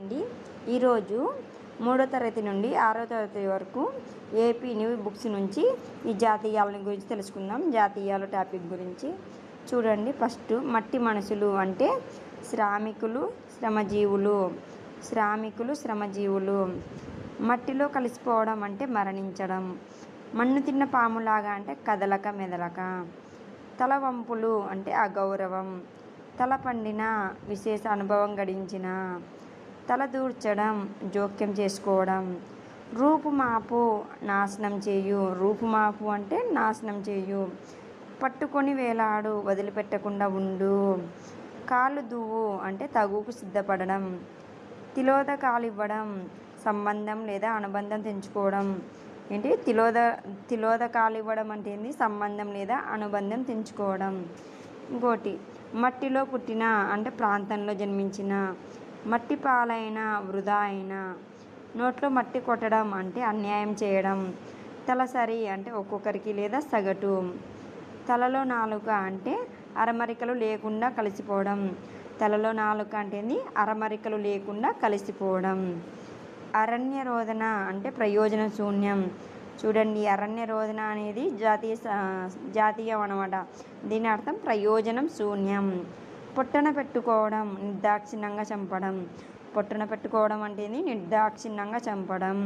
అండి ఈరోజు 3వ తరగతి నుండి 6వ తరగతి వరకు ఏపీ న్యూ బుక్స్ నుంచి ఈ జాతీయాల గురించి తెలుసుకుందాం. జాతీయాల టాపిక్ గురించి చూడండి. ఫస్ట్ మట్టి మనుషులు అంటే శ్రామికులు శ్రమజీవులు. మట్టిలో కలిసిపోవడం అంటే మరణించడం. మన్ను తిన్న పాములాగా అంటే కదలక మెదలక. తలవంపులు అంటే అగౌరవం. తల పండిన విశేష అనుభవం గడించిన. తలదూర్చడం జోక్యం చేసుకోవడం. రూపుమాపు అంటే నాశనం చేయు. పట్టుకొని వేలాడు వదిలిపెట్టకుండా ఉండు. కాలు దువ్వు అంటే తగుకు సిద్ధపడడం. తిలోదకాలివ్వడం సంబంధం లేదా అనుబంధం తెంచుకోవడం. ఏంటి తిలోదకాలివ్వడం అంటే ఏంది? సంబంధం లేదా అనుబంధం తెంచుకోవడం. ఇంకోటి మట్టిలో పుట్టిన అంటే ప్రాంతంలో జన్మించిన. మట్టి పాలైన వృధా అయిన. నోట్లో మట్టి కొట్టడం అంటే అన్యాయం చేయడం. తలసరి అంటే ఒక్కొక్కరికి లేదా సగటు. తలలో నాలుక అంటే అరమరికలు లేకుండా కలిసిపోవడం. తలలో నాలుక అంటే అరమరికలు లేకుండా కలిసిపోవడం. అరణ్య రోదన అంటే ప్రయోజన శూన్యం. చూడండి, అరణ్య రోదన అనేది జాతీయం అన్నమాట. దీని అర్థం ప్రయోజనం శూన్యం. పొట్టన పెట్టుకోవడం నిర్దాక్షిణ్యంగా చంపడం. పొట్టన పెట్టుకోవడం అంటే నిర్దాక్షిణ్యంగా చంపడం.